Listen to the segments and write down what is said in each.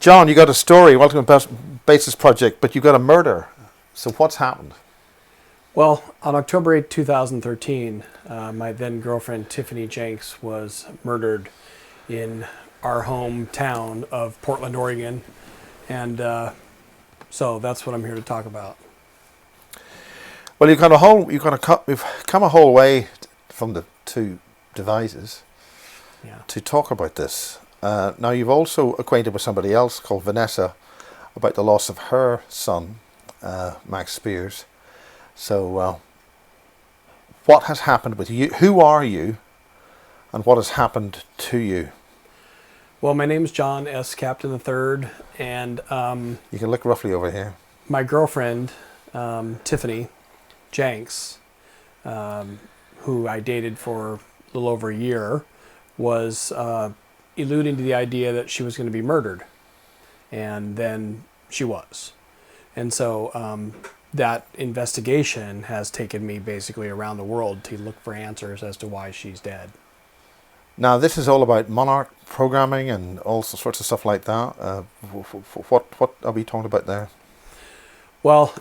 John, you got a story. Welcome to Basis Project, but you got a murder. So what's happened? Well, on October 8, 2013, my then girlfriend Tiffany Jenks was murdered in our hometown of Portland, Oregon, and so that's what I'm here to talk about. Well, we've come a whole way from the two devices to talk about this. Now, you've also acquainted with somebody else called Vanessa about the loss of her son, Max Spears. So, what has happened with you? Who are you, and what has happened to you? Well, my name's John S. Captain III, and you can look roughly over here. My girlfriend, Tiffany Jenks, who I dated for a little over a year, was alluding to the idea that she was going to be murdered, and then she was. And so that investigation has taken me basically around the world to look for answers as to why she's dead. Now, this is all about Monarch programming and all sorts of stuff like that. What are we talking about there? Well,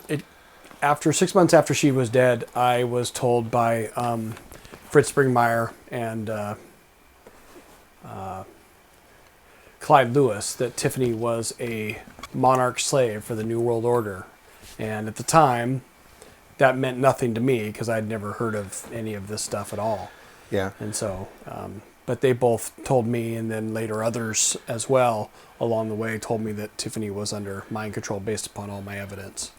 after 6 months after she was dead, I was told by Fritz Springmeyer and Clyde Lewis that Tiffany was a Monarch slave for the New World Order. And at the time, that meant nothing to me because I'd never heard of any of this stuff at all. Yeah. And so, but they both told me, and then later others as well along the way told me that Tiffany was under mind control based upon all my evidence.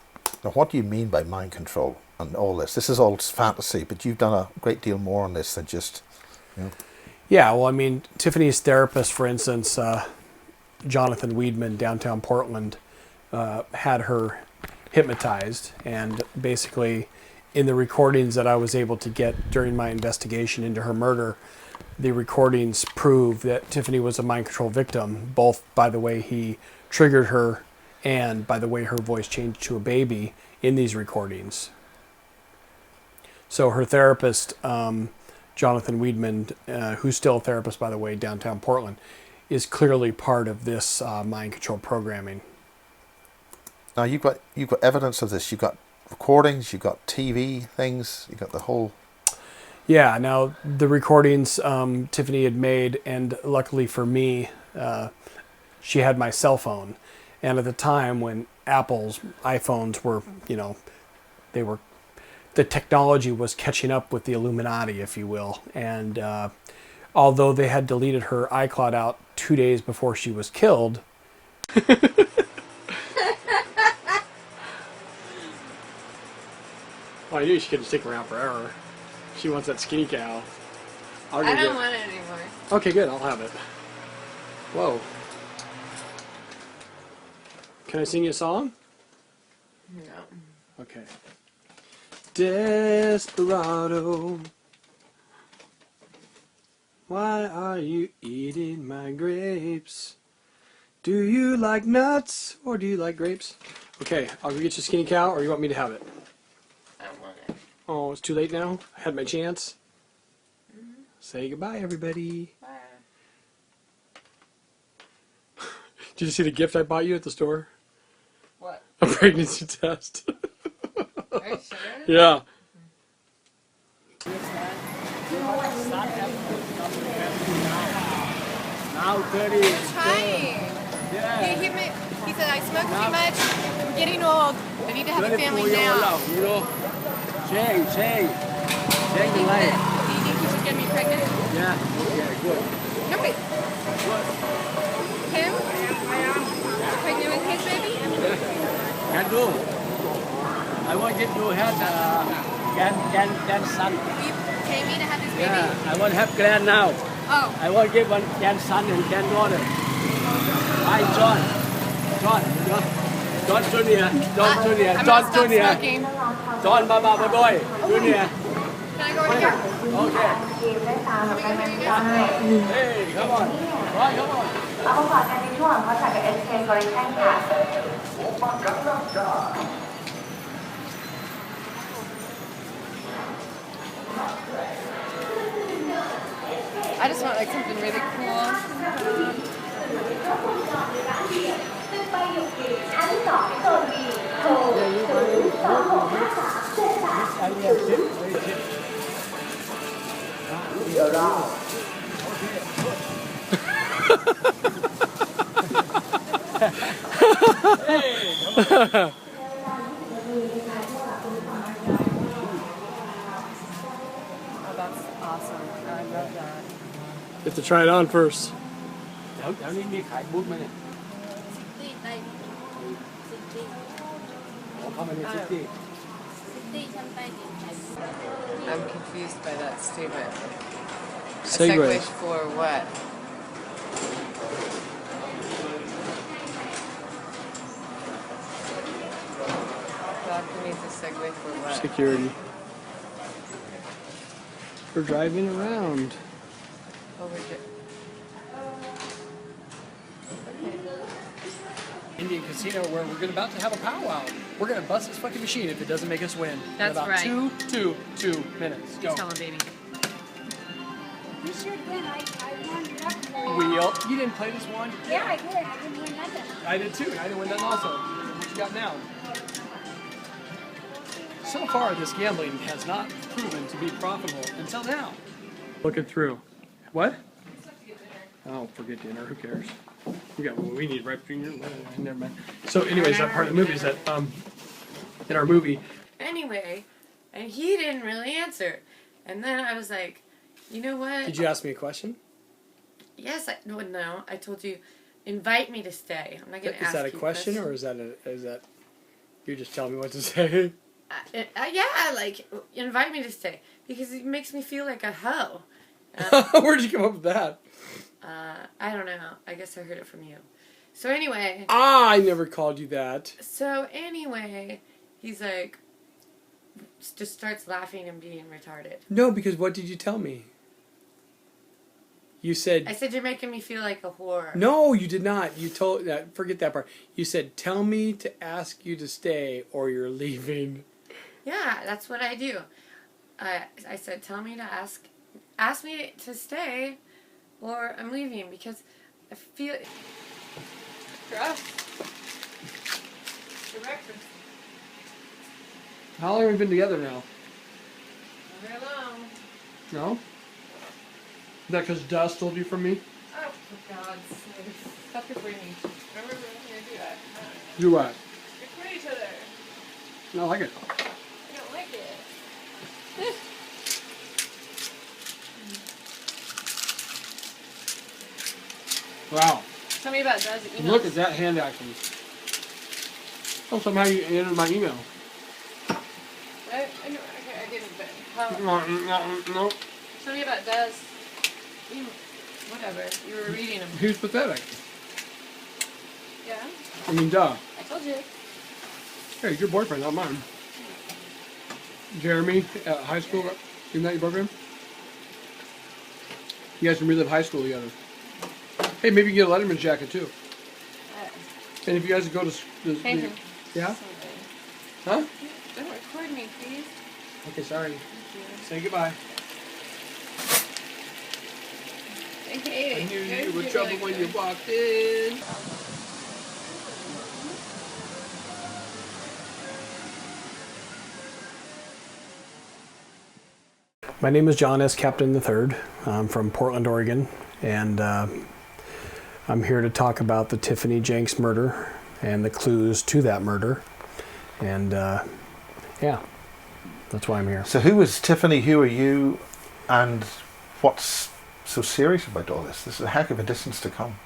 Now, what do you mean by mind control and all this? This is all fantasy, but you've done a great deal more on this than just, you know. Yeah, well, I mean, Tiffany's therapist, for instance, Jonathan Weedman, downtown Portland, had her hypnotized, and basically in the recordings that I was able to get during my investigation into her murder, the recordings prove that Tiffany was a mind control victim, both by the way he triggered her and by the way her voice changed to a baby in these recordings. So her therapist, Jonathan Weedman, who's still a therapist, by the way, downtown Portland, is clearly part of this mind control programming. Now, you've got evidence of this. You've got recordings, you've got TV things, you've got the whole... Yeah, now the recordings Tiffany had made, and luckily for me, she had my cell phone. And at the time when Apple's iPhones were, the technology was catching up with the Illuminati, if you will. And although they had deleted her iCloud out 2 days before she was killed... Well, I knew she couldn't stick around forever. She wants that skinny cow. I don't want it anymore. Okay, good. I'll have it. Whoa. Can I sing you a song? No. Okay. Desperado, why are you eating my grapes? Do you like nuts or do you like grapes? Okay, I'll go get you a skinny cow, or you want me to have it? I don't want it. Oh, it's too late now? I had my chance? Mm-hmm. Say goodbye, everybody. Bye. Did you see the gift I bought you at the store? What? A pregnancy test. Are you sure? Yeah. Now 30. I'm trying. Yeah. He said I smoke too much. I'm getting old. I need to have a family now. You know, change Do the you life. think he should get me pregnant? Yeah, good. No, wait. Good. Him? Pregnant with his baby? Can do. I want you to have grandson. Will you pay me to have this baby? Yeah, I want to have grand now. Oh. I want to give one grandson and granddaughter. Hi, John Junior. I'm John not stop Junior. smoking. John Baba Boy. Junior. Can I go over here? Okay. Hey, come on. Right, come on. เอาประกอบกันในช่วงของเขาจากกับ SK Collection ค่ะ I just want like something really cool. ไปอยู่ชั้น2โซน B โทรOh, that's awesome. I love that. You have to try it on first. เดี๋ยวนี้มีขายบูธไหมเนี่ยเข้ามาในซิตี้ I'm confused by that statement. Segue. For what? Doctor needs a segue for what? Security. We're driving around. Indian casino where we're about to have a powwow. We're gonna bust this fucking machine if it doesn't make us win. That's in about right. two minutes. Go. Tell him, baby. You should win. I won that. Wheel. You didn't play this one? Yeah, I did. I didn't win nothing. I did too, and I didn't win that also. What you got now? So far, this gambling has not proven to be profitable until now. Looking through. What? Oh, forget dinner. Who cares? We got what we need right between your legs. Never mind. So, anyways, that part of the movie is that in our movie. Anyway, and he didn't really answer. And then I was like, you know what? Did you ask me a question? Yes, no. I told you, invite me to stay. I'm not gonna ask you. Is that a question or is that you just telling me what to say? Yeah, like invite me to stay because it makes me feel like a hoe. Where'd you come up with that? I don't know. I guess I heard it from you. So anyway. I never called you that. So anyway, he's like, just starts laughing and being retarded. No, because what did you tell me? You said... I said, you're making me feel like a whore. No, you did not. You told... Forget that part. You said, tell me to ask you to stay or you're leaving. Yeah, that's what I do. I said, tell me to ask me to stay or I'm leaving because I feel... Gross. For breakfast. How long have we been together now? Not very long. No? Is that because Dust told you from me? Oh, for God's sake. Stop recording. Remember we're not going to do that. Do what? Record each other. I don't like it. I don't like it. Wow. Tell me about Daz's email. Look at that hand action. Oh, somehow you entered my email. I know, okay, I didn't, but how... No. Tell me about Daz. Whatever. You were reading them. He was pathetic. Yeah? I mean, duh. I told you. Hey, it's your boyfriend, not mine. Jeremy, at high school, isn't that your boyfriend? You guys can relive high school together. Hey, maybe you can get a Letterman's jacket too. And if you guys go to... Thank you. Yeah? Something. Huh? Don't record me, please. Okay, sorry. Thank you. Say goodbye. Okay. I knew you were trouble when you walked in. My name is John S. Captain III. I'm from Portland, Oregon, and I'm here to talk about the Tiffany Jenks murder and the clues to that murder. And yeah, that's why I'm here. So who is Tiffany, who are you, and what's so serious about all this? This is a heck of a distance to come.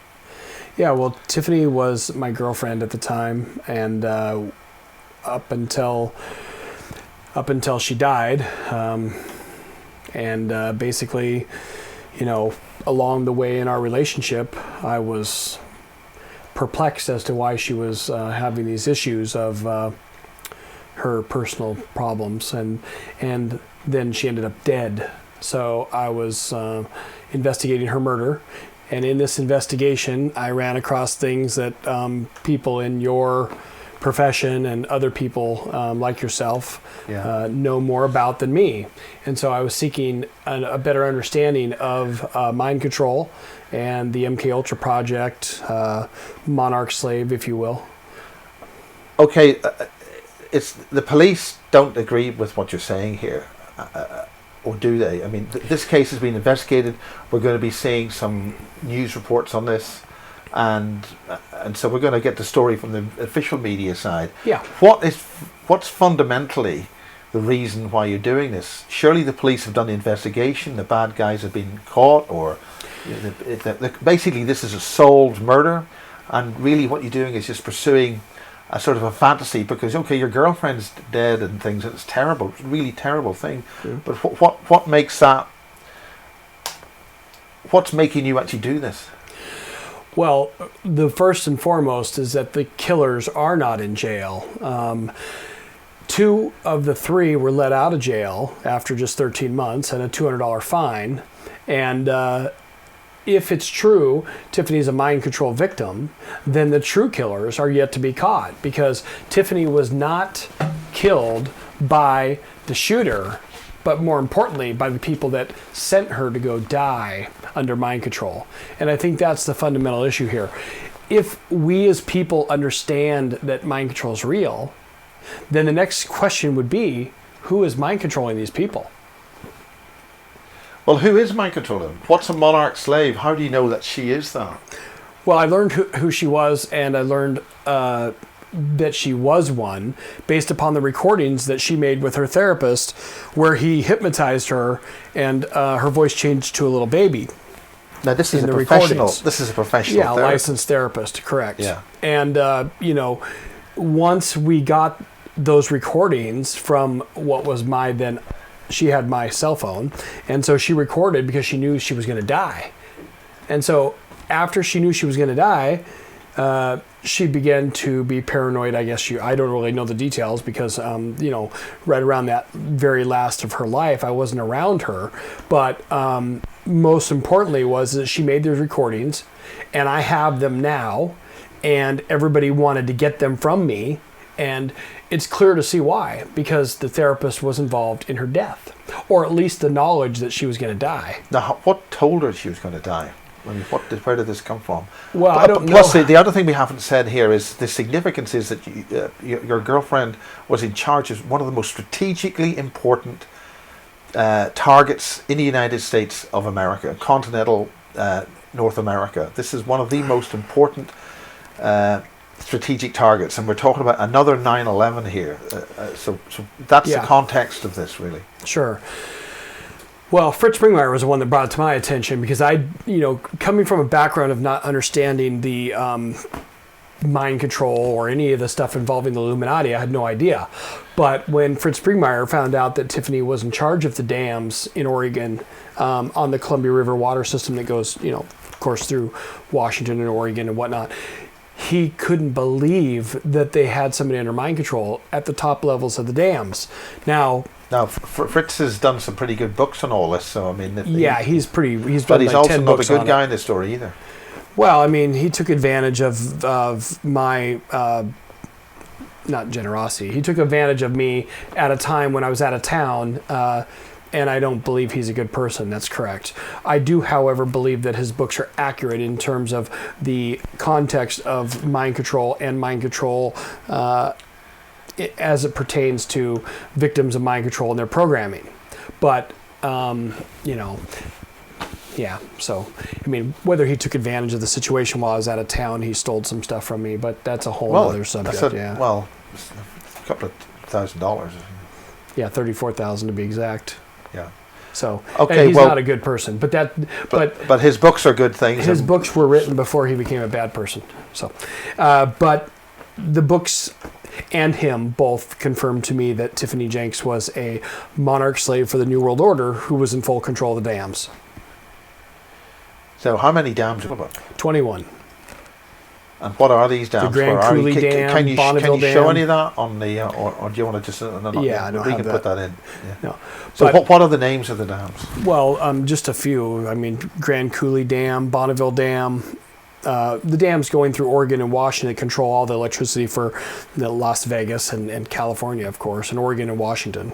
Yeah, well, Tiffany was my girlfriend at the time, and up until she died, and basically, you know, along the way in our relationship, I was perplexed as to why she was having these issues of her personal problems, and then she ended up dead. So I was investigating her murder, and in this investigation, I ran across things that people in your profession and other people like yourself know more about than me. And so I was seeking a better understanding of mind control and the MK Ultra project, Monarch slave, if you will. Okay, it's the police don't agree with what you're saying here, or do they? I mean, this case has been investigated. We're going to be seeing some news reports on this, and so we're going to get the story from the official media side. Yeah. What's fundamentally the reason why you're doing this? Surely the police have done the investigation. The bad guys have been caught, or basically this is a solved murder, and really what you're doing is just pursuing a sort of a fantasy, because okay, your girlfriend's dead and things, and it's terrible, it's a really terrible thing. Yeah. But what makes that? What's making you actually do this? Well, the first and foremost is that the killers are not in jail. 2 of the 3 were let out of jail after just 13 months and a $200 fine. And if it's true Tiffany's a mind control victim, then the true killers are yet to be caught, because Tiffany was not killed by the shooter, but more importantly by the people that sent her to go die under mind control. And I think that's the fundamental issue here. If we as people understand that mind control is real, then the next question would be, who is mind controlling these people? Well, who is mind controlling? What's a monarch slave? How do you know that she is that? Well, I learned who she was, and I learned that she was one based upon the recordings that she made with her therapist, where he hypnotized her and her voice changed to a little baby. Now, this is a professional. This is a professional. Yeah, licensed therapist, correct. Yeah. And once we got those recordings from what was my then. She had my cell phone, and so she recorded because she knew she was going to die. And so after she knew she was going to die, she began to be paranoid, I guess. I don't really know the details because, right around that very last of her life, I wasn't around her. But most importantly was that she made those recordings, and I have them now, and everybody wanted to get them from me. And it's clear to see why, because the therapist was involved in her death, or at least the knowledge that she was going to die. Now, what told her she was going to die? I mean, where did this come from? Well, I don't know. Plus, the other thing we haven't said here is the significance is that your girlfriend was in charge of one of the most strategically important targets in the United States of America, continental North America. This is one of the most important strategic targets, and we're talking about another 9/11 here. So that's the context of this, really. Sure. Well, Fritz Springmeier was the one that brought it to my attention, because I, coming from a background of not understanding the mind control or any of the stuff involving the Illuminati, I had no idea. But when Fritz Springmeier found out that Tiffany was in charge of the dams in Oregon on the Columbia River water system that goes, of course, through Washington and Oregon and whatnot, he couldn't believe that they had somebody under mind control at the top levels of the dams. Now, Fritz has done some pretty good books on all this, so I mean, he's done but he's like also 10 not a books good guy in this story either. Well, I mean, he took advantage of my not generosity. He took advantage of me at a time when I was out of town. And I don't believe he's a good person. That's correct. I do, however, believe that his books are accurate in terms of the context of mind control and mind control as it pertains to victims of mind control and their programming. But, yeah. So, I mean, whether he took advantage of the situation while I was out of town, he stole some stuff from me, but that's a whole other subject. Well, a couple of $1,000. Yeah, $34,000 to be exact. Yeah. So okay, he's not a good person, but his books are good things. His books were written before he became a bad person. So, but the books and him both confirmed to me that Tiffany Jenks was a monarch slave for the New World Order who was in full control of the dams. So, how many dams are there about? 21. And what are these dams? The Grand Coulee Dam, can you Bonneville show Dam. any of that on the, or do you want to just? Yeah, I don't we have can that. put that in. Yeah. No. So what are the names of the dams? Well, just a few. I mean, Grand Coulee Dam, Bonneville Dam, the dams going through Oregon and Washington control all the electricity for Las Vegas and California, of course, and Oregon and Washington.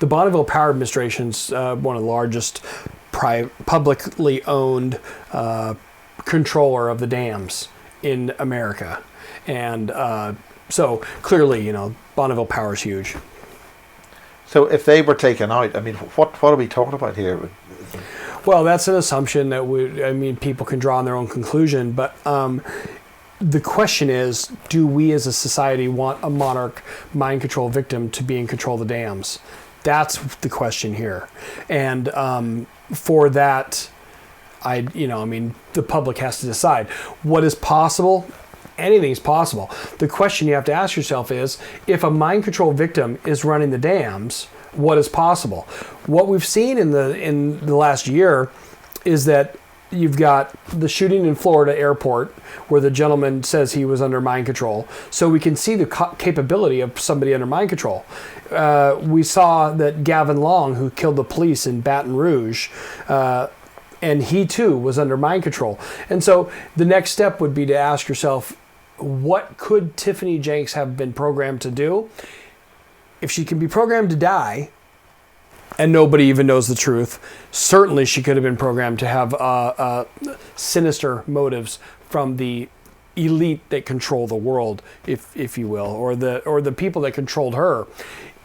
The Bonneville Power Administration's one of the largest publicly owned controller of the dams in America. And so clearly, Bonneville Power is huge. So if they were taken out, I mean, what are we talking about here? Well, that's an assumption that people can draw on their own conclusion. But the question is, do we as a society want a monarch mind control victim to be in control of the dams? That's the question here. And for that, the public has to decide. What is possible? Anything's possible. The question you have to ask yourself is, if a mind control victim is running the dams, what is possible? What we've seen in the last year is that you've got the shooting in Florida airport where the gentleman says he was under mind control. So we can see the capability of somebody under mind control. We saw that Gavin Long, who killed the police in Baton Rouge, and he too was under mind control. And so the next step would be to ask yourself, what could Tiffany Jenks have been programmed to do? If she can be programmed to die, and nobody even knows the truth, certainly she could have been programmed to have sinister motives from the elite that control the world, if you will, or the people that controlled her.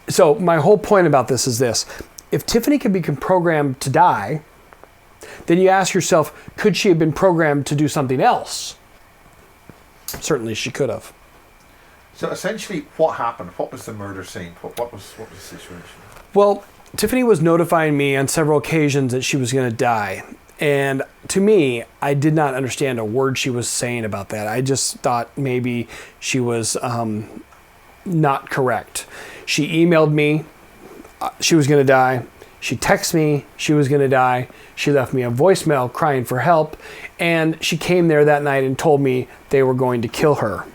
So my whole point about this is this: if Tiffany can be programmed to die, then you ask yourself, could she have been programmed to do something else? Certainly she could have. So essentially, what happened? What was the murder scene? What was the situation? Well, Tiffany was notifying me on several occasions that she was going to die. And to me, I did not understand a word she was saying about that. I just thought maybe she was not correct. She emailed me, she was going to die. She texted me, she was going to die. She left me a voicemail crying for help. And she came there that night and told me they were going to kill her.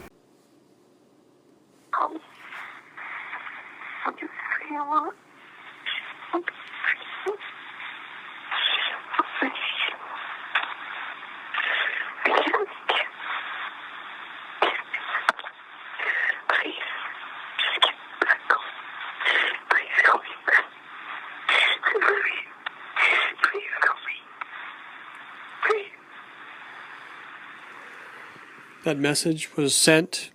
That message was sent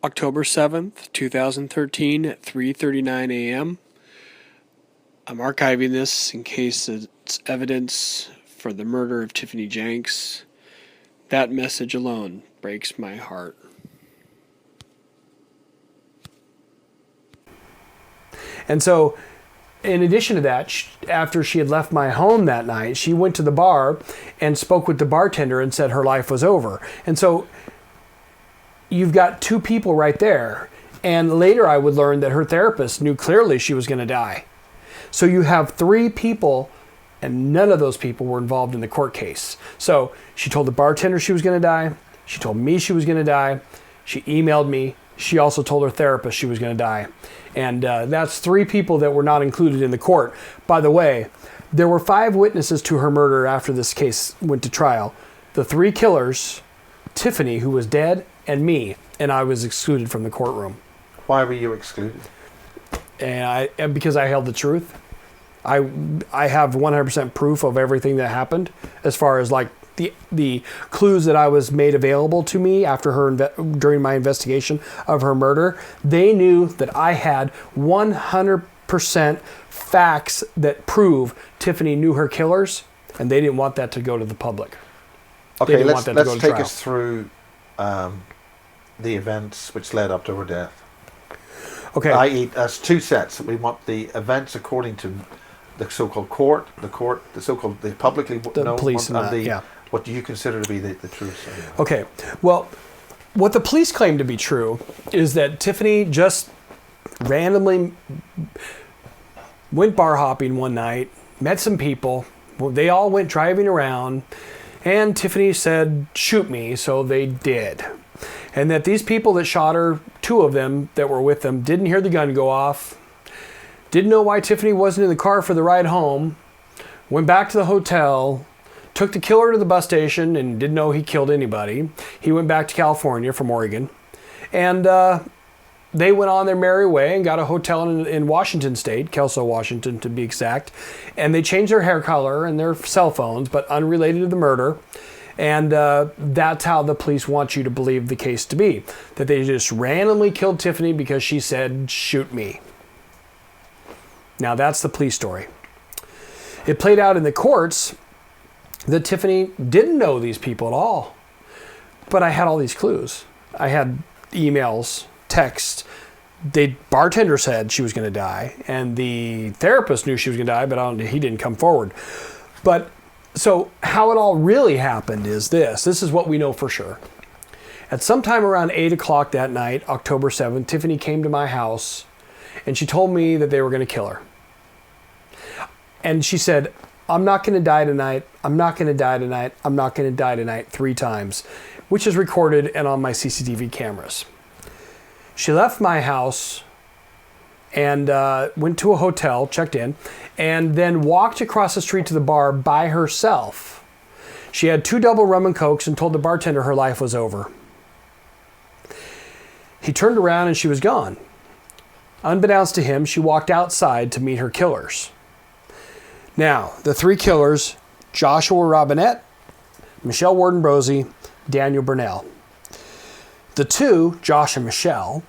October 7th, 2013 at 3:39 a.m. I'm archiving this in case it's evidence for the murder of Tiffany Jenks. That message alone breaks my heart. And so, in addition to that, after she had left my home that night, she went to the bar and spoke with the bartender and said her life was over. And so you've got two people right there. And later I would learn that her therapist knew clearly she was going to die. So you have three people, and none of those people were involved in the court case. So she told the bartender she was going to die. She told me she was going to die. She emailed me. She also told her therapist she was going to die. And that's three people that were not included in the court. By the way, there were 5 witnesses to her murder after this case went to trial. The 3 killers, Tiffany, who was dead, and me. And I was excluded from the courtroom. Why were you excluded? And because I held the truth. I have 100% proof of everything that happened, as far as like the clues that I was made available to me after during my investigation of her murder. They knew that I had 100% facts that prove Tiffany knew her killers, and they didn't want that to go to the public. Okay, let's take us through the events which led up to her death. Okay, i.e., that's 2 sets. We want the events according to the so-called court, the publicly known police, one, and yeah. What do you consider to be the truth? Okay, well, what the police claim to be true is that Tiffany just randomly went bar hopping one night, met some people, they all went driving around, and Tiffany said, "Shoot me," so they did. And that these people that shot her, 2 of them that were with them, didn't hear the gun go off, didn't know why Tiffany wasn't in the car for the ride home, went back to the hotel, took the killer to the bus station and didn't know he killed anybody. He went back to California from Oregon. And they went on their merry way and got a hotel in Washington State, Kelso, Washington to be exact. And they changed their hair color and their cell phones, but unrelated to the murder. And that's how the police want you to believe the case to be. That they just randomly killed Tiffany because she said, shoot me. Now that's the police story. It played out in the courts that Tiffany didn't know these people at all. But I had all these clues. I had emails, texts. The bartender said she was going to die. And the therapist knew she was going to die, but he didn't come forward. But so how it all really happened is this. This is what we know for sure. At some time around 8 o'clock that night, October 7th, Tiffany came to my house and she told me that they were going to kill her. And she said, I'm not going to die tonight. I'm not going to die tonight. I'm not going to die tonight 3 times, which is recorded and on my CCTV cameras. She left my house and went to a hotel, checked in, and then walked across the street to the bar by herself. She had 2 double rum and cokes and told the bartender her life was over. He turned around and she was gone. Unbeknownst to him, she walked outside to meet her killers. Now, the 3 killers, Joshua Robinette, Michelle Warden-Brosey, Daniel Burnell. The 2, Josh and Michelle,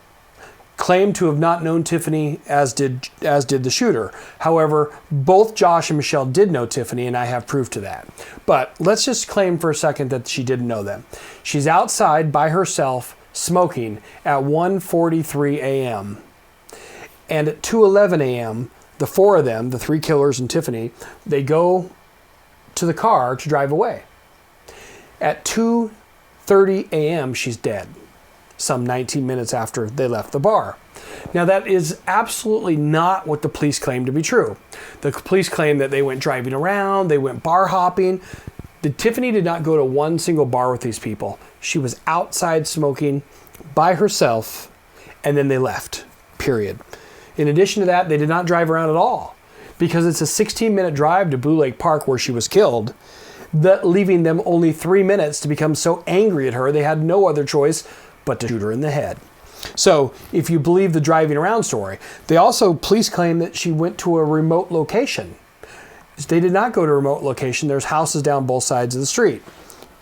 claimed to have not known Tiffany as did the shooter. However, both Josh and Michelle did know Tiffany, and I have proof to that. But let's just claim for a second that she didn't know them. She's outside by herself smoking at 1:43 a.m. And at 2:11 a.m., the 4 of them, the 3 killers and Tiffany, they go to the car to drive away. At 2:30 a.m., she's dead, some 19 minutes after they left the bar. Now, that is absolutely not what the police claim to be true. The police claim that they went driving around, they went bar hopping. Tiffany did not go to one single bar with these people. She was outside smoking by herself, and then they left, period. In addition to that, they did not drive around at all because it's a 16-minute drive to Blue Lake Park where she was killed, leaving them only 3 minutes to become so angry at her they had no other choice but to shoot her in the head. So if you believe the driving around story, police claim that she went to a remote location. They did not go to a remote location. There's houses down both sides of the street.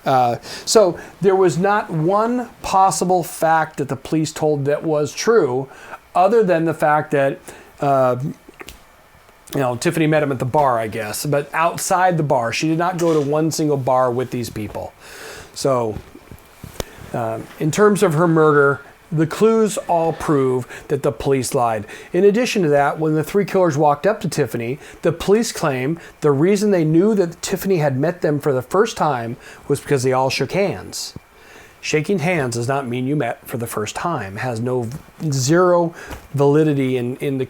So there was not one possible fact that the police told that was true, other than the fact that Tiffany met him at the bar, I guess, but outside the bar. She did not go to one single bar with these people. So in terms of her murder, the clues all prove that the police lied. In addition to that, when the 3 killers walked up to Tiffany, the police claim the reason they knew that Tiffany had met them for the first time was because they all shook hands. Shaking hands does not mean you met for the first time. It has zero validity in the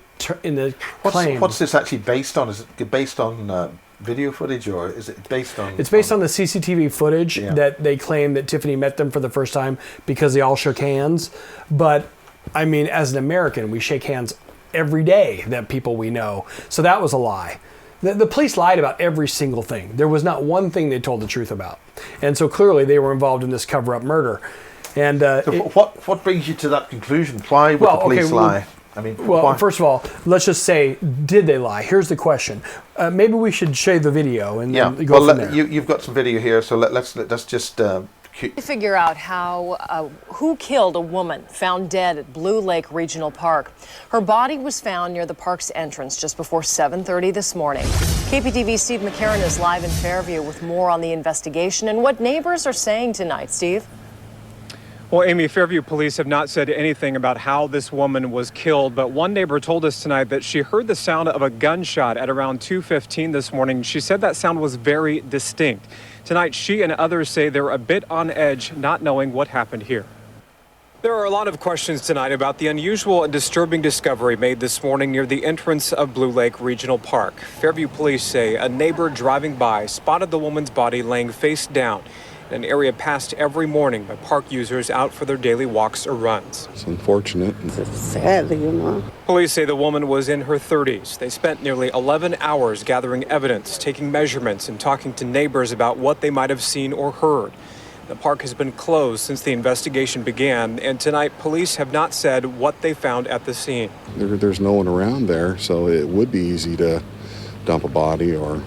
claim. What's this actually based on? Is it based on video footage, or is it based on... It's based on the CCTV footage that they claim that Tiffany met them for the first time because they all shook hands. But, I mean, as an American, we shake hands every day, that people we know. So that was a lie. The police lied about every single thing. There was not one thing they told the truth about. And so clearly they were involved in this cover-up murder. And what brings you to that conclusion? Why would the police lie? Well, first of all, let's just say, did they lie? Here's the question. Maybe we should show the video and then go from there. You've got some video here, so let's just... figure out who killed a woman found dead at Blue Lake Regional Park. Her body was found near the park's entrance just before 7:30 this morning. KPTV's Steve McCarran is live in Fairview with more on the investigation and what neighbors are saying tonight. Steve? Well, Amy, Fairview police have not said anything about how this woman was killed, but one neighbor told us tonight that she heard the sound of a gunshot at around 2:15 this morning. She said that sound was very distinct. Tonight, she and others say they're a bit on edge, not knowing what happened here. There are a lot of questions tonight about the unusual and disturbing discovery made this morning near the entrance of Blue Lake Regional Park. Fairview police say a neighbor driving by spotted the woman's body laying face down an area passed every morning by park users out for their daily walks or runs. It's unfortunate. It's sad, you know. Police say the woman was in her 30s. They spent nearly 11 hours gathering evidence, taking measurements, and talking to neighbors about what they might have seen or heard. The park has been closed since the investigation began, and tonight police have not said what they found at the scene. There's no one around there, so it would be easy to dump a body, or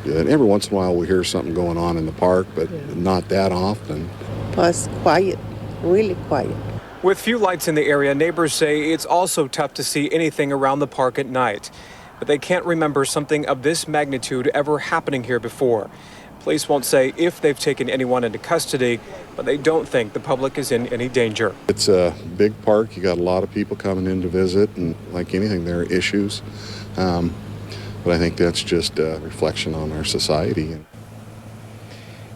every once in a while we hear something going on in the park, but not that often. Plus quiet, really quiet. With few lights in the area, neighbors say it's also tough to see anything around the park at night. But they can't remember something of this magnitude ever happening here before. Police won't say if they've taken anyone into custody, but they don't think the public is in any danger. It's a big park. You got a lot of people coming in to visit, and like anything, there are issues. But I think that's just a reflection on our society. And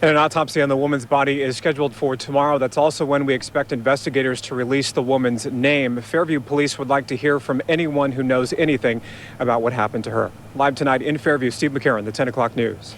an autopsy on the woman's body is scheduled for tomorrow. That's also when we expect investigators to release the woman's name. Fairview police would like to hear from anyone who knows anything about what happened to her. Live tonight in Fairview, Steve McCarron, the 10 o'clock news.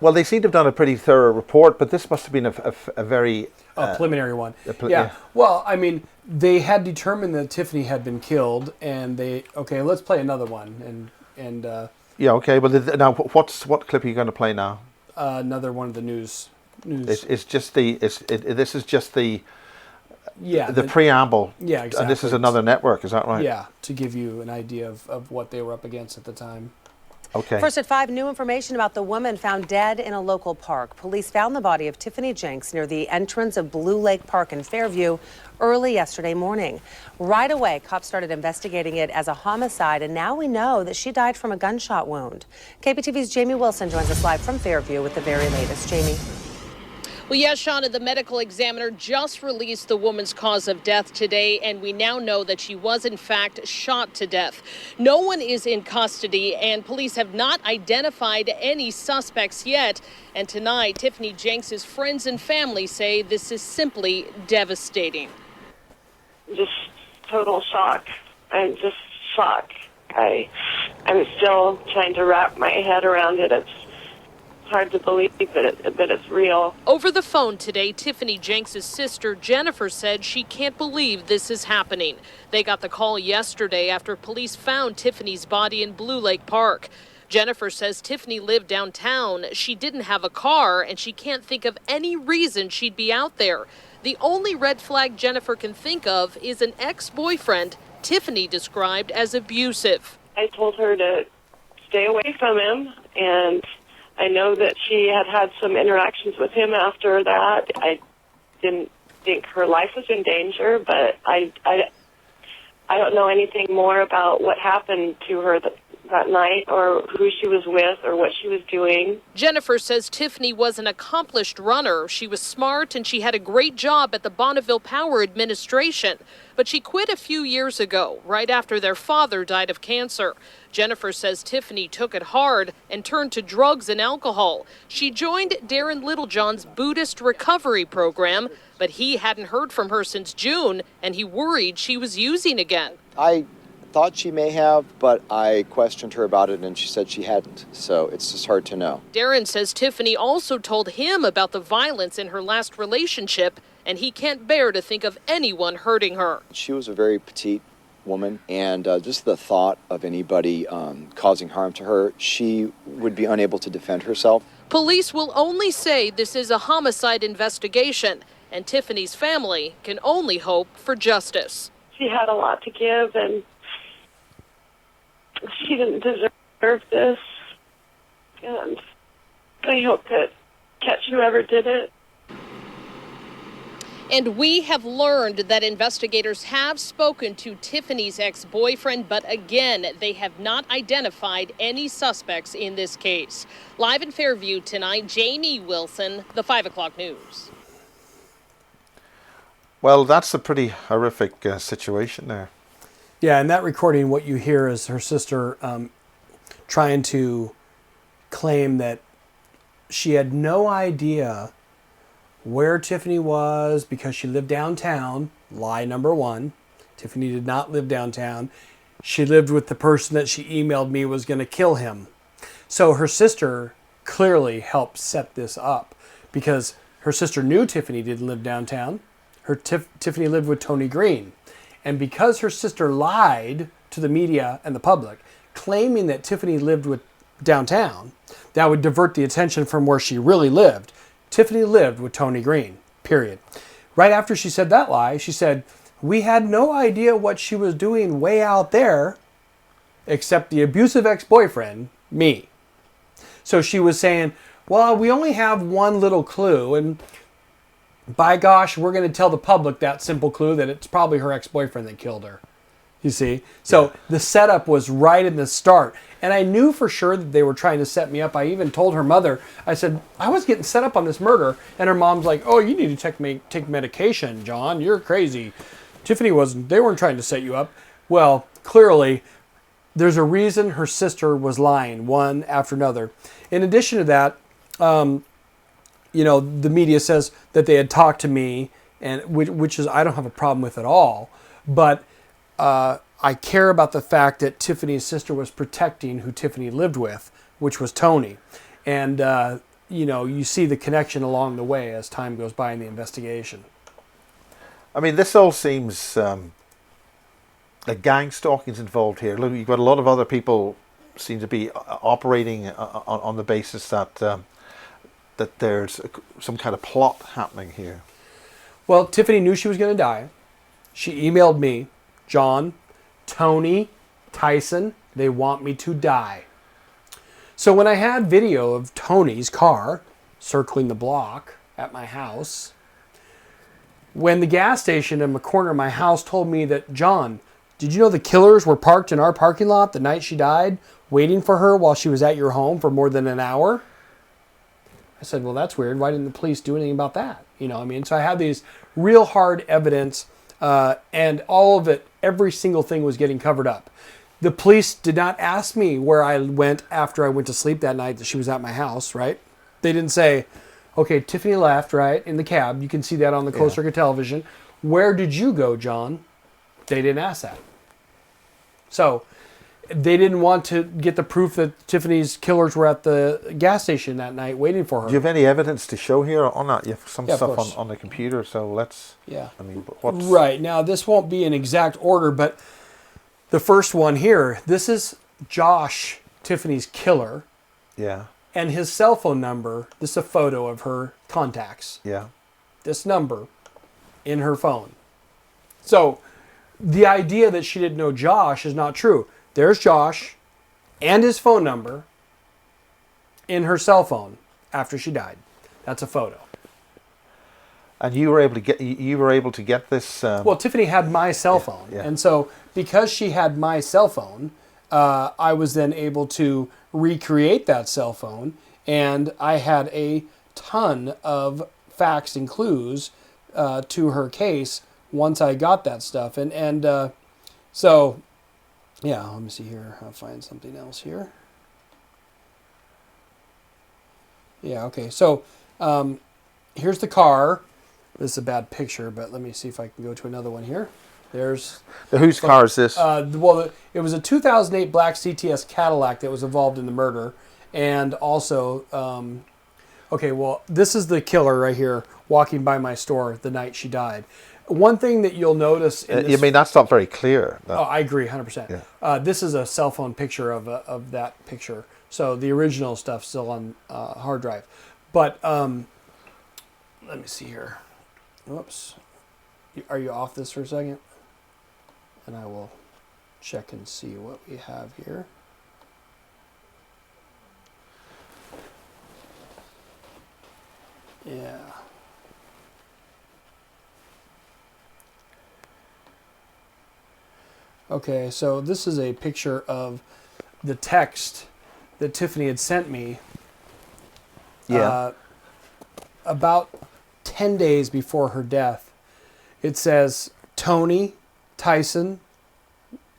Well, they seem to have done a pretty thorough report, but this must have been a very... preliminary one. Yeah. Well, I mean, they had determined that Tiffany had been killed, and okay, let's play another one. Yeah, okay. Well, now, what clip are you going to play now? Another one of the news. It's just this is just the the preamble. Yeah, exactly. And this is another network, is that right? Yeah, to give you an idea of what they were up against at the time. Okay. First at 5, new information about the woman found dead in a local park. Police found the body of Tiffany Jenks near the entrance of Blue Lake Park in Fairview early yesterday morning. Right away, cops started investigating it as a homicide, and now we know that she died from a gunshot wound. KPTV's Jamie Wilson joins us live from Fairview with the very latest. Jamie. Well, yes, Shauna, the medical examiner just released the woman's cause of death today, and we now know that she was, in fact, shot to death. No one is in custody, and police have not identified any suspects yet. And tonight, Tiffany Jenks' friends and family say this is simply devastating. Just total shock. I'm just shocked. I'm still trying to wrap my head around it. It's hard to believe that it's real. Over the phone today, Tiffany Jenks' sister Jennifer said she can't believe this is happening. They got the call yesterday after police found Tiffany's body in Blue Lake Park. Jennifer says Tiffany lived downtown. She didn't have a car, and she can't think of any reason she'd be out there. The only red flag Jennifer can think of is an ex-boyfriend Tiffany described as abusive. I told her to stay away from him, and I know that she had some interactions with him after that. I didn't think her life was in danger, but I don't know anything more about what happened to her that night, or who she was with, or what she was doing. Jennifer says Tiffany was an accomplished runner. She was smart, and she had a great job at the Bonneville Power Administration. But she quit a few years ago, right after their father died of cancer. Jennifer says Tiffany took it hard and turned to drugs and alcohol. She joined Darren Littlejohn's Buddhist recovery program, but he hadn't heard from her since June, and he worried she was using again. I thought she may have, but I questioned her about it, and she said she hadn't. So it's just hard to know. Darren says Tiffany also told him about the violence in her last relationship, and he can't bear to think of anyone hurting her. She was a very petite woman, and just the thought of anybody causing harm to her, she would be unable to defend herself. Police will only say this is a homicide investigation, and Tiffany's family can only hope for justice. She had a lot to give, and she didn't deserve this. And I hope to catch whoever did it. And we have learned that investigators have spoken to Tiffany's ex-boyfriend, but again, they have not identified any suspects in this case. Live in Fairview tonight, Jamie Wilson, the 5 o'clock news. Well, that's a pretty horrific situation there. Yeah, and that recording, what you hear is her sister trying to claim that she had no idea where Tiffany was because she lived downtown. Lie number one. Tiffany did not live downtown. She lived with the person that she emailed me was going to kill him. So her sister clearly helped set this up because her sister knew Tiffany didn't live downtown. Tiffany lived with Tony Green. And because her sister lied to the media and the public, claiming that Tiffany lived with downtown, that would divert the attention from where she really lived. Tiffany lived with Tony Green, period. Right after she said that lie, she said, we had no idea what she was doing way out there, except the abusive ex-boyfriend, me. So she was saying, well, we only have one little clue, and by gosh, we're going to tell the public that simple clue that it's probably her ex-boyfriend that killed her. You see? So the setup was right in the start. And I knew for sure that they were trying to set me up. I even told her mother, I said, I was getting set up on this murder. And her mom's like, oh, you need to take medication, John. You're crazy. Tiffany they weren't trying to set you up. Well, clearly, there's a reason her sister was lying, one after another. In addition to that, the media says that they had talked to me, and which is I don't have a problem with at all. But I care about the fact that Tiffany's sister was protecting who Tiffany lived with, which was Tony. And, you see the connection along the way as time goes by in the investigation. I mean, this all seems like gang stalking's involved here. Look, you've got a lot of other people seem to be operating on the basis that that there's some kind of plot happening here. Well, Tiffany knew she was going to die. She emailed me, John, Tony, Tyson, they want me to die. So when I had video of Tony's car circling the block at my house, when the gas station in the corner of my house told me that, John, did you know the killers were parked in our parking lot the night she died, waiting for her while she was at your home for more than an hour? I said, well, that's weird. Why didn't the police do anything about that? So I had these real hard evidence, and all of it, every single thing was getting covered up. The police did not ask me where I went after I went to sleep that night that she was at my house, right? They didn't say, okay, Tiffany left, right, in the cab. You can see that on the closed circuit television. Where did you go, John? They didn't ask that. So they didn't want to get the proof that Tiffany's killers were at the gas station that night waiting for her. Do you have any evidence to show here on that? You have some Yeah, stuff on the computer, so let's... Yeah. I mean, what's... Right. Now, this won't be in exact order, but the first one here, this is Josh, Tiffany's killer. Yeah. And his cell phone number, this is a photo of her contacts. Yeah. This number in her phone. So the idea that she didn't know Josh is not true. There's Josh and his phone number in her cell phone after she died. That's a photo. And you were able to get this. Well, Tiffany had my cell phone, and so because she had my cell phone, I was then able to recreate that cell phone, and I had a ton of facts and clues to her case once I got that stuff, and so yeah. Let me see here. I'll find something else here. Yeah. Okay. So here's the car. This is a bad picture, but let me see if I can go to another one here. There's... Whose car is this? Well, it was a 2008 black CTS Cadillac that was involved in the murder. And also, this is the killer right here walking by my store the night she died. One thing that you'll notice... that's not very clear. No. Oh, I agree, 100%. Yeah. This is a cell phone picture of that picture. So the original stuff's still on hard drive. But let me see here. Whoops. Are you off this for a second? And I will check and see what we have here. Yeah. Okay, so this is a picture of the text that Tiffany had sent me. Yeah. About 10 days before her death. It says, Tony, Tyson,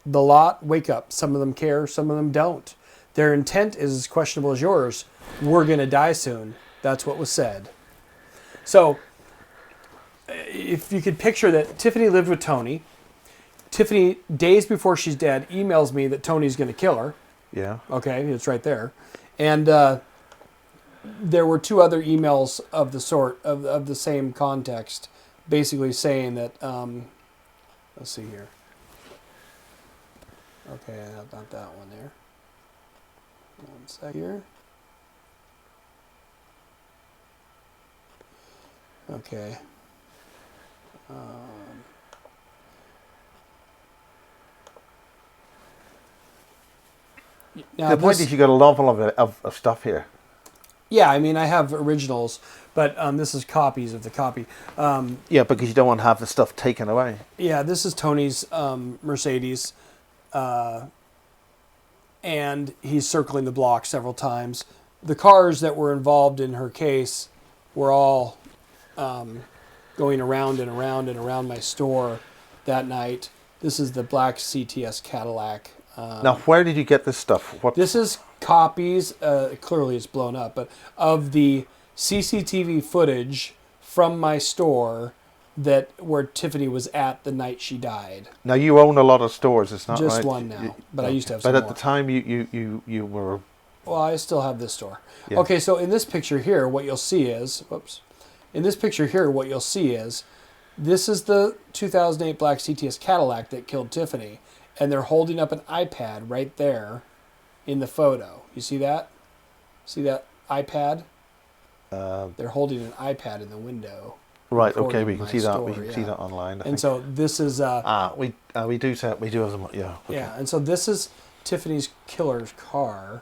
the lot, wake up. Some of them care, some of them don't. Their intent is as questionable as yours. We're going to die soon. That's what was said. So, if you could picture that Tiffany lived with Tony. Tiffany, days before she's dead, emails me that Tony's going to kill her. Yeah. Okay, it's right there. And there were 2 other emails of the sort, of the same context, basically saying that, let's see here. Okay, not that one there. 1 sec here. Okay. Now the point is you got a level of stuff here. Yeah, I mean, I have originals, but this is copies of the copy. Yeah, because you don't want to have the stuff taken away. Yeah, this is Tony's Mercedes, and he's circling the block several times. The cars that were involved in her case were all going around and around and around my store that night. This is the black CTS Cadillac. Now, where did you get this stuff? This is copies, clearly it's blown up, but of the CCTV footage from my store where Tiffany was at the night she died. Now, you own a lot of stores, it's not just right? one now, but I used to have some But at more. the time, you were... Well, I still have this store. Yeah. Okay, so in this picture here, what you'll see is... Whoops. In this picture here, what you'll see is... This is the 2008 black CTS Cadillac that killed Tiffany. And they're holding up an iPad right there in the photo. You see that? See that iPad? They're holding an iPad in the window. Right. Okay. We can see that. Store, We can see that online. I think. So this is. We do have them. Yeah. Okay. Yeah. And so this is Tiffany's killer's car,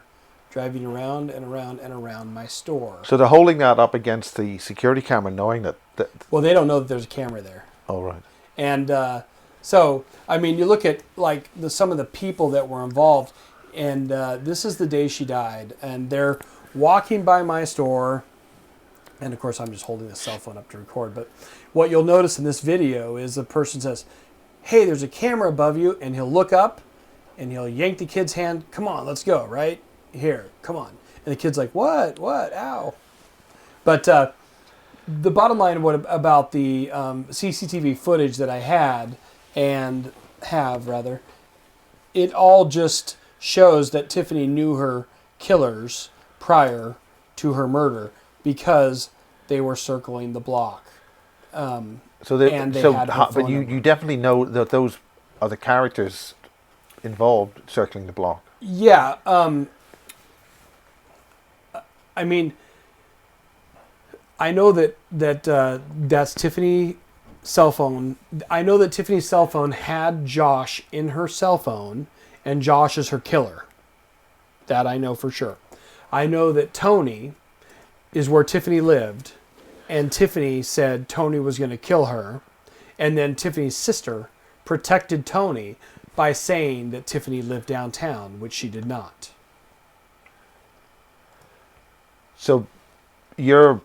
driving around and around and around my store. So they're holding that up against the security camera, knowing that. Well, they don't know that there's a camera there. Oh, right. And so, I mean, you look at like some of the people that were involved, and this is the day she died, and they're walking by my store, and of course I'm just holding the cell phone up to record, but what you'll notice in this video is the person says, hey, there's a camera above you, and he'll look up, and he'll yank the kid's hand, come on, let's go, right? Here, come on. And the kid's like, what, ow. But the bottom line about the CCTV footage that I had, and have rather, it all just shows that Tiffany knew her killers prior to her murder because they were circling the block. But you definitely know that those are the characters involved circling the block. Yeah. I mean, I know that's Tiffany's cell phone. I know that Tiffany's cell phone had Josh in her cell phone, and Josh is her killer. That I know for sure. I know that Tony is where Tiffany lived, and Tiffany said Tony was going to kill her, and then Tiffany's sister protected Tony by saying that Tiffany lived downtown, which she did not. So you're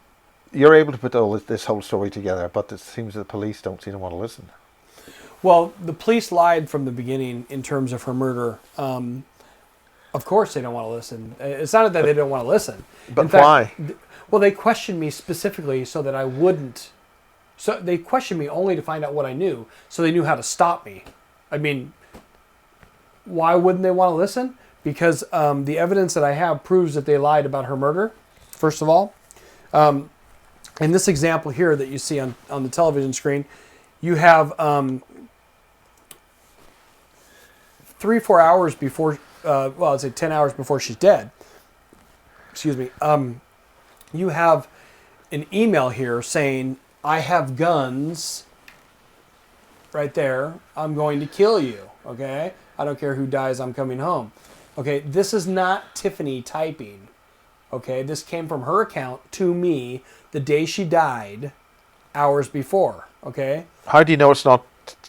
able to put this whole story together, but it seems that the police don't seem to want to listen. Well, the police lied from the beginning in terms of her murder. Of course they don't want to listen. It's not that they don't want to listen. But why? Well, they questioned me specifically so that I wouldn't. So they questioned me only to find out what I knew, so they knew how to stop me. I mean, why wouldn't they want to listen? Because the evidence that I have proves that they lied about her murder, first of all. In this example here that you see on the television screen, you have 3-4 hours before, I'd say 10 hours before she's dead. Excuse me. You have an email here saying, I have guns right there. I'm going to kill you. Okay? I don't care who dies. I'm coming home. Okay? This is not Tiffany typing. Okay? This came from her account to me the day she died, hours before. Okay? How do you know it's not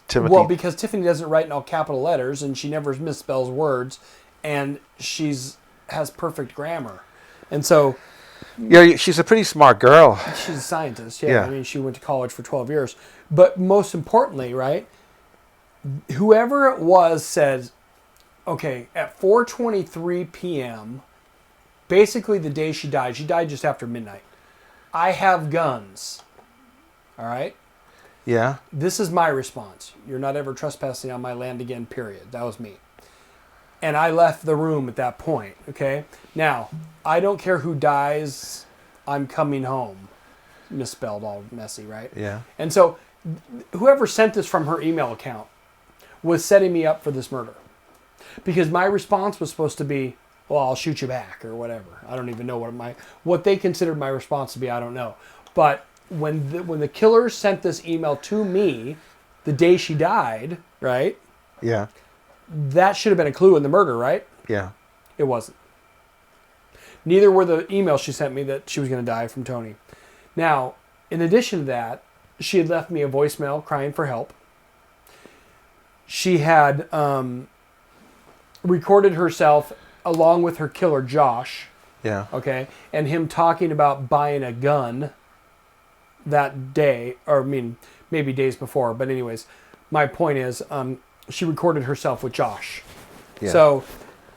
Timothy? Well, because Tiffany doesn't write in all capital letters, and she never misspells words, and has perfect grammar. And so... Yeah, she's a pretty smart girl. She's a scientist, yeah. I mean, she went to college for 12 years. But most importantly, right, whoever it was said, okay, at 4:23 p.m., basically the day she died just after midnight, I have guns. All right? Yeah. This is my response. You're not ever trespassing on my land again, period. That was me. And I left the room at that point, okay? Now, I don't care who dies I'm coming home. Misspelled, all messy, right? Yeah. And so whoever sent this from her email account was setting me up for this murder. Because my response was supposed to be, well, I'll shoot you back or whatever. I don't even know what they considered my response to be. I don't know. But when the killers sent this email to me the day she died, right? Yeah. That should have been a clue in the murder, right? Yeah. It wasn't. Neither were the emails she sent me that she was going to die from Tony. Now, in addition to that, she had left me a voicemail crying for help. She had recorded herself along with her killer, Josh. Yeah. Okay. And him talking about buying a gun that day, or I mean, maybe days before. But anyways, my point is, she recorded herself with Josh. Yeah. So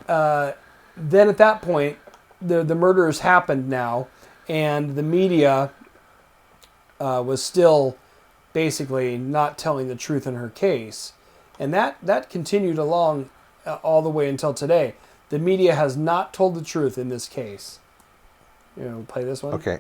then at that point, the murder has happened now, and the media was still basically not telling the truth in her case. And that continued along all the way until today. The media has not told the truth in this case. You know, play this one? Okay.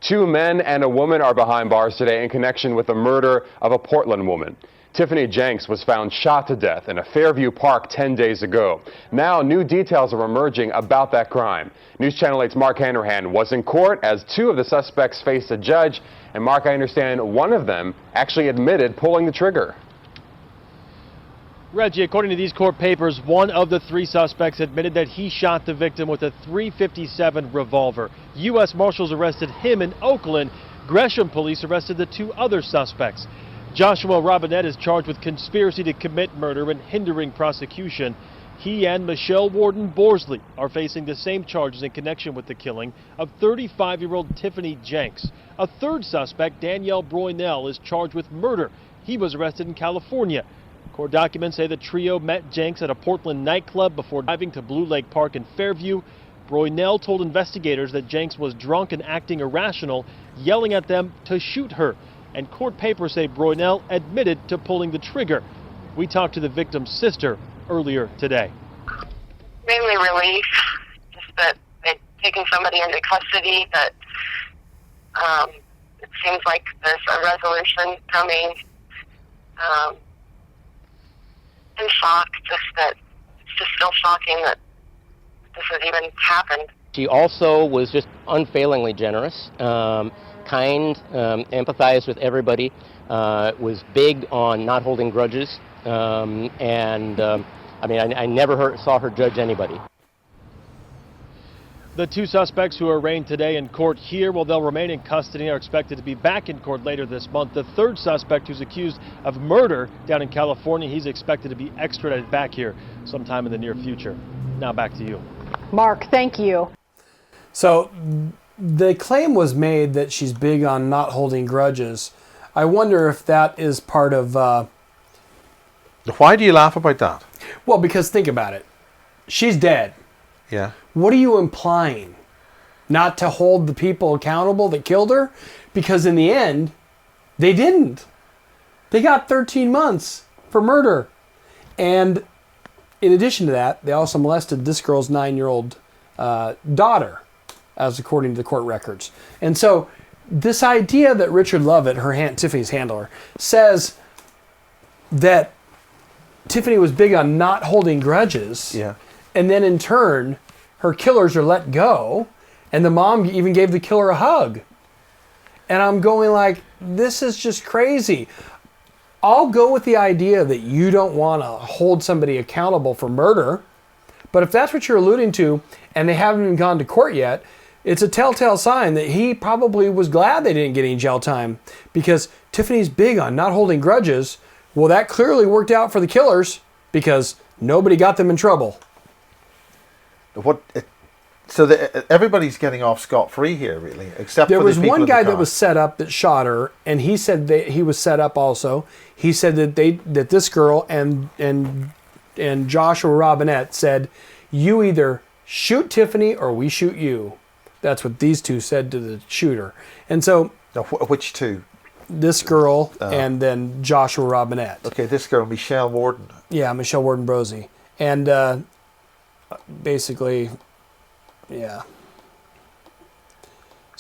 2 men and a woman are behind bars today in connection with the murder of a Portland woman. Tiffany Jenks was found shot to death in a Fairview park 10 days ago. Now, new details are emerging about that crime. News Channel 8's Mark Hanrahan was in court as 2 of the suspects faced a judge. And Mark, I understand one of them actually admitted pulling the trigger. Reggie, according to these court papers, one of the 3 suspects admitted that he shot the victim with a .357 revolver. U.S. Marshals arrested him in Oakland. Gresham police arrested the 2 other suspects. Joshua Robinette is charged with conspiracy to commit murder and hindering prosecution. He and Michelle Warden-Borsley are facing the same charges in connection with the killing of 35-year-old Tiffany Jenks. A 3rd suspect, Danielle Broynell, is charged with murder. He was arrested in California. Court documents say the trio met Jenks at a Portland nightclub before driving to Blue Lake Park in Fairview. Broynell told investigators that Jenks was drunk and acting irrational, yelling at them to shoot her. And court papers say Broynell admitted to pulling the trigger. We talked to the victim's sister earlier today. Mainly relief, just that they'd taken somebody into custody, that it seems like there's a resolution coming. In shock, just that it's just still shocking that this has even happened. She also was just unfailingly generous, kind, empathized with everybody, was big on not holding grudges, I mean, I never saw her judge anybody. The 2 suspects who are arraigned today in court here, well, they'll remain in custody and are expected to be back in court later this month. The 3rd suspect, who's accused of murder down in California, he's expected to be extradited back here sometime in the near future. Now back to you. Mark, thank you. So the claim was made that she's big on not holding grudges. I wonder if that is part of... Why do you laugh about that? Well, because think about it. She's dead. Yeah. What are you implying? Not to hold the people accountable that killed her? Because in the end, they didn't. They got 13 months for murder. And in addition to that, they also molested this girl's 9-year-old daughter, as according to the court records. And so this idea that Richard Lovett, Tiffany's handler, says that Tiffany was big on not holding grudges, yeah, and then in turn, her killers are let go, and the mom even gave the killer a hug. And I'm going like, this is just crazy. I'll go with the idea that you don't want to hold somebody accountable for murder, but if that's what you're alluding to, and they haven't even gone to court yet, it's a telltale sign that he probably was glad they didn't get any jail time, because Tiffany's big on not holding grudges. Well, that clearly worked out for the killers because nobody got them in trouble. Everybody's getting off scot-free here, really, except there for was the people one in the guy car. that was set up that shot her, and he said that he was set up also. He said that this girl and Joshua Robinette said, "You either shoot Tiffany or we shoot you." That's what these 2 said to the shooter. And so, which 2? This girl and then Joshua Robinette. Okay, this girl, Michelle Warden. Yeah, Michelle Warden-Borsley. And basically, yeah.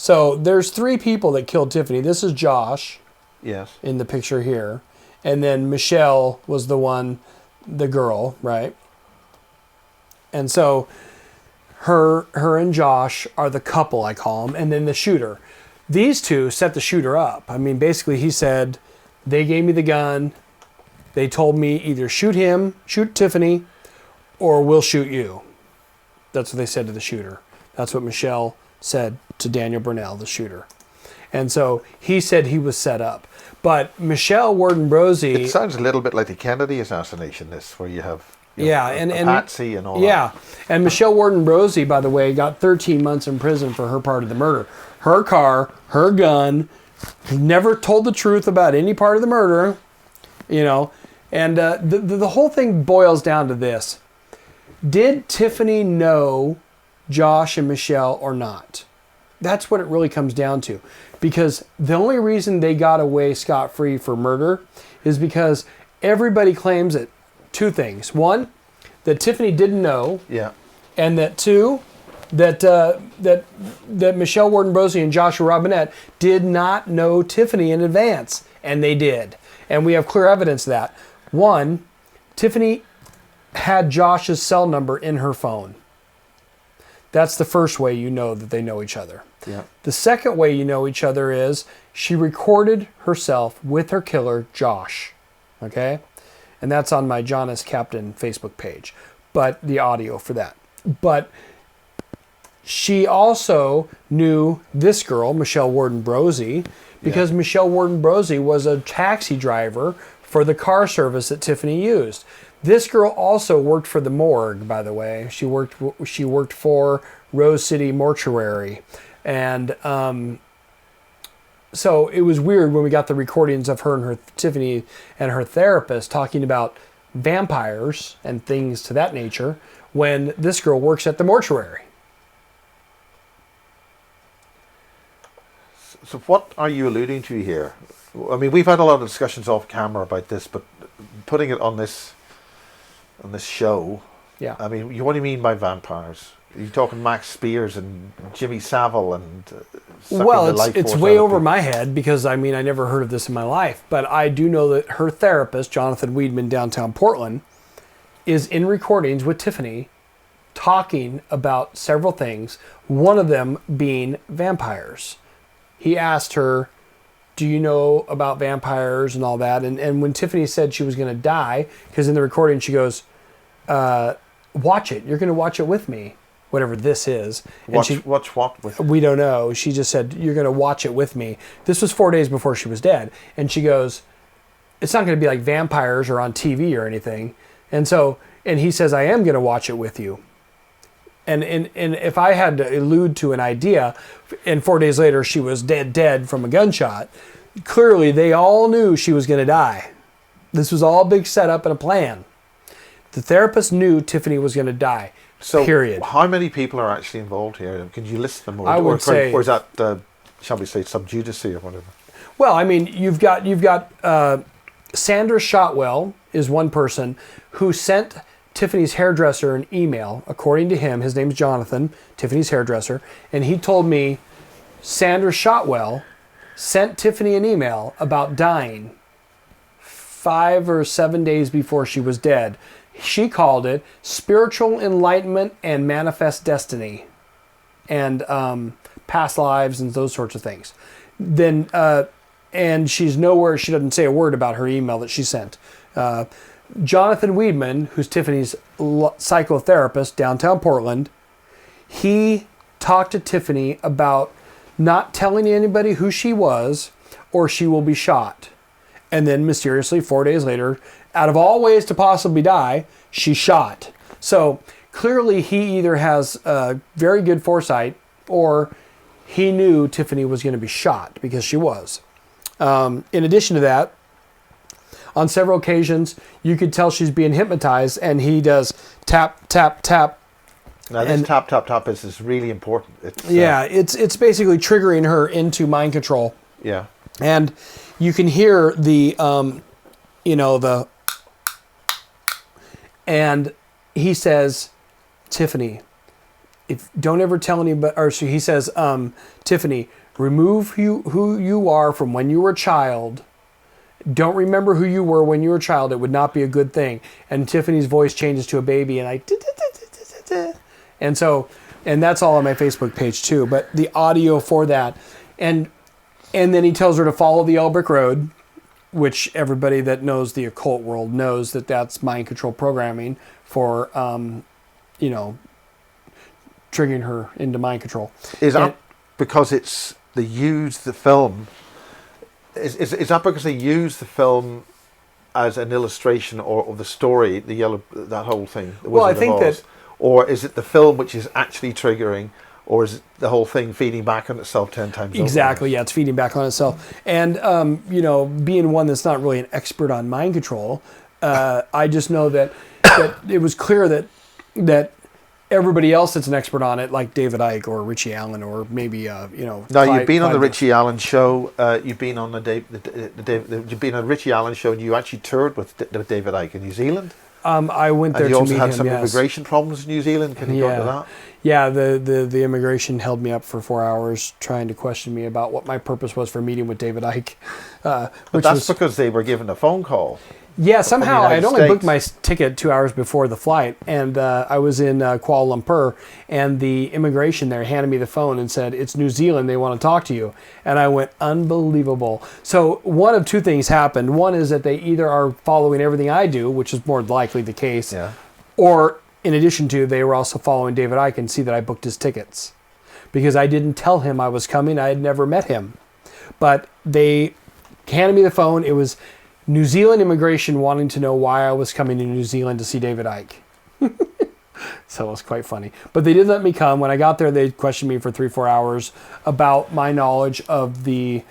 So there's 3 people that killed Tiffany. This is Josh. Yes. In the picture here. And then Michelle was the girl, right? And so her and Josh are the couple, I call them, and then the shooter. These 2 set the shooter up. I mean, basically he said, they gave me the gun. They told me either shoot Tiffany, or we'll shoot you. That's what they said to the shooter. That's what Michelle said to Daniel Burnell, the shooter. And so he said he was set up. But Michelle Warden-Brosey... It sounds a little bit like the Kennedy assassination, this, where you have and patsy and all that. Yeah, and Michelle Warden-Brosey, by the way, got 13 months in prison for her part of the murder. Her car, her gun, never told the truth about any part of the murder, And the whole thing boils down to this. Did Tiffany know Josh and Michelle or not? That's what it really comes down to. Because the only reason they got away scot-free for murder is because everybody claims it. 2 things. 1, that Tiffany didn't know. Yeah. And that 2, that Michelle Warden-Brosey and Joshua Robinette did not know Tiffany in advance. And they did. And we have clear evidence of that. 1, Tiffany had Josh's cell number in her phone. That's the first way you know that they know each other. Yeah. The second way you know each other is she recorded herself with her killer, Josh. Okay? And that's on my John S. Captain Facebook page. But the audio for that. But she also knew this girl, Michelle Warden-Brosey, because Michelle Warden-Brosey was a taxi driver for the car service that Tiffany used. This girl also worked for the morgue, by the way. She worked for Rose City Mortuary. And so it was weird when we got the recordings of Tiffany and her therapist talking about vampires and things to that nature when this girl works at the mortuary. So what are you alluding to here? I mean, we've had a lot of discussions off camera about this, but putting it on this show, yeah. I mean, what do you mean by vampires? Are you talking Max Spears and Jimmy Savile and well, it's way over my head because I mean I never heard of this in my life, but I do know that her therapist, Jonathan Weedman, downtown Portland, is in recordings with Tiffany talking about several things, one of them being vampires. He asked her, do you know about vampires and all that? And when Tiffany said she was going to die, because in the recording she goes, watch it. You're going to watch it with me, whatever this is. Watch what with me? We don't know. She just said, you're going to watch it with me. This was 4 days before she was dead. And she goes, it's not going to be like vampires or on TV or anything. And he says, I am going to watch it with you. And if I had to allude to an idea, and 4 days later she was dead from a gunshot, clearly they all knew she was going to die. This was all a big setup and a plan. The therapist knew Tiffany was going to die. So, period. How many people are actually involved here? Can you list them? I would say, or is that, shall we say, sub judice or whatever? Well, I mean, you've got Sandra Shotwell is one person who sent Tiffany's hairdresser an email. According to him, his name's Jonathan, Tiffany's hairdresser, and he told me Sandra Shotwell sent Tiffany an email about dying 5 or 7 days before she was dead. She called it spiritual enlightenment and manifest destiny and past lives and those sorts of things. Then, and she's nowhere, she doesn't say a word about her email that she sent. Jonathan Weedman, who's Tiffany's psychotherapist downtown Portland, he talked to Tiffany about not telling anybody who she was or she will be shot. And then mysteriously, 4 days later, out of all ways to possibly die, she's shot. So clearly he either has very good foresight or he knew Tiffany was going to be shot because she was. In addition to that, on several occasions, you could tell she's being hypnotized, and he does tap, tap, tap. Now, this tap, tap, tap is really important. It's basically triggering her into mind control. Yeah. And you can hear the, and he says, Tiffany, if don't ever tell anybody, or so he says, Tiffany, remove who you are from when you were a child. Don't remember who you were when you were a child. It would not be a good thing. And Tiffany's voice changes to a baby, and and that's all on my Facebook page too. But the audio for that, and then he tells her to follow the Elbrick Road, which everybody that knows the occult world knows that that's mind control programming for, triggering her into mind control. Is that because they use the film? Is that because they use the film as an illustration or the story, that whole thing? Well, I think that, or is it the film which is actually triggering, or is it the whole thing feeding back on itself 10 times over? Exactly, yeah, it's feeding back on itself. And, being one that's not really an expert on mind control, I just know that it was clear that everybody else that's an expert on it, like David Icke or Richie Allen, or maybe Now you've been on the Richie Allen show. You've been on you've been on Richie Allen show, and you actually toured with David Icke in New Zealand. I went there to meet him. And you also had some immigration problems in New Zealand. Can you go into that? Yeah, the immigration held me up for 4 hours trying to question me about what my purpose was for meeting with David Icke. But that's because they were given a phone call. Yeah, somehow I'd only booked my ticket 2 hours before the flight, and I was in Kuala Lumpur, and the immigration there handed me the phone and said, "It's New Zealand, they want to talk to you." And I went, unbelievable. So one of two things happened. One is that they either are following everything I do, which is more likely the case, or in addition to, they were also following David Icke and see that I booked his tickets. Because I didn't tell him I was coming, I had never met him. But they handed me the phone, it was New Zealand immigration wanting to know why I was coming to New Zealand to see David Icke. So it was quite funny. But they did let me come. When I got there, they questioned me for 3-4 hours about my knowledge of the,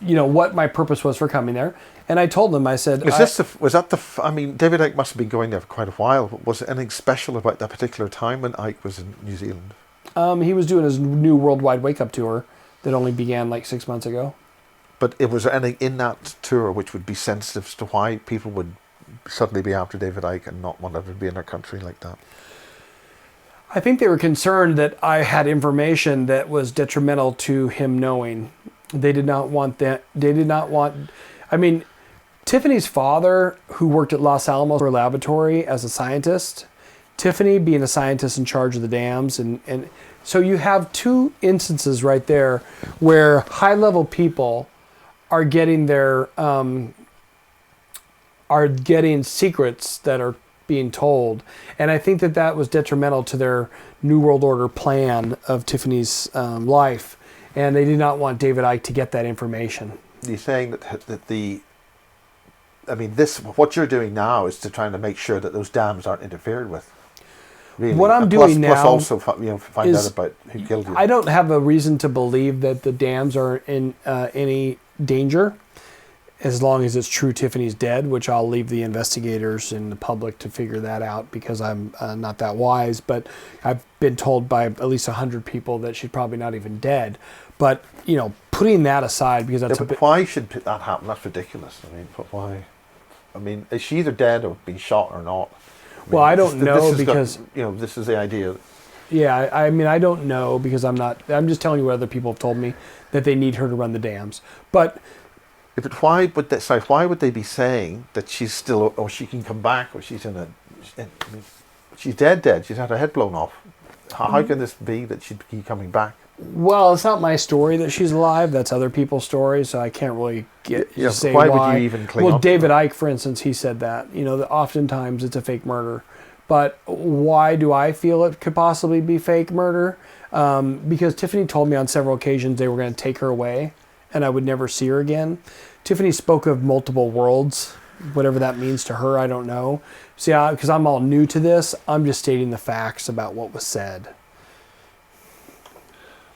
what my purpose was for coming there. And I told them, I said... David Icke must have been going there for quite a while. But was there anything special about that particular time when Icke was in New Zealand? He was doing his new worldwide wake-up tour that only began like 6 months ago. But was there anything in that tour which would be sensitive as to why people would suddenly be after David Icke and not want to be in their country like that? I think they were concerned that I had information that was detrimental to him knowing. They did not want that. They did not want... Tiffany's father, who worked at Los Alamos Laboratory as a scientist, Tiffany being a scientist in charge of the dams, and so you have two instances right there where high-level people are getting secrets that are being told, and I think that was detrimental to their New World Order plan of Tiffany's life, and they did not want David Icke to get that information. You're saying what you're doing now is to trying to make sure that those dams aren't interfered with. Really. What I'm doing now plus also find out about who killed you. I don't have a reason to believe that the dams are in any danger, as long as it's true Tiffany's dead, which I'll leave the investigators and the public to figure that out because I'm not that wise. But I've been told by at least 100 people that she's probably not even dead. But putting that aside, because that's why should that happen? That's ridiculous. Why? Is she either dead or been shot or not? I don't know because... this is the idea. Yeah, I don't know because I'm just telling you what other people have told me, that they need her to run the dams. But why would they be saying that she's still, or she can come back, or she's she's dead. She's had her head blown off. How can this be that she'd be coming back? Well, it's not my story that she's alive. That's other people's stories, so I can't really say why. Why would you even claim? Well, David Icke, for instance, he said that. That oftentimes it's a fake murder. But why do I feel it could possibly be fake murder? Because Tiffany told me on several occasions they were going to take her away, and I would never see her again. Tiffany spoke of multiple worlds. Whatever that means to her, I don't know. See, because I'm all new to this, I'm just stating the facts about what was said.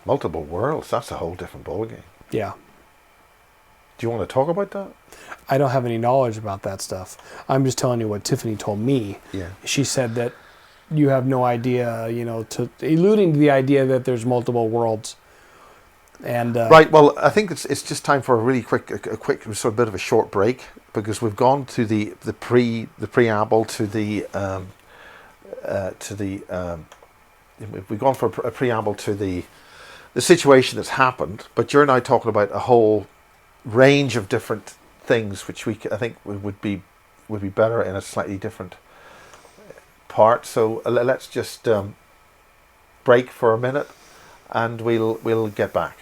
Multiple worlds, that's a whole different ballgame. Yeah. Do you want to talk about that? I don't have any knowledge about that stuff. I'm just telling you what Tiffany told me. Yeah. She said that you have no idea, alluding to the idea that there's multiple worlds. And right. Well, I think it's just time for a really quick sort of bit of a short break, because we've gone to the preamble to the to the. We've gone for a preamble to the situation that's happened, but you're now talking about a whole range of different things, which I think would be better in a slightly different part. So let's just break for a minute, and we'll get back.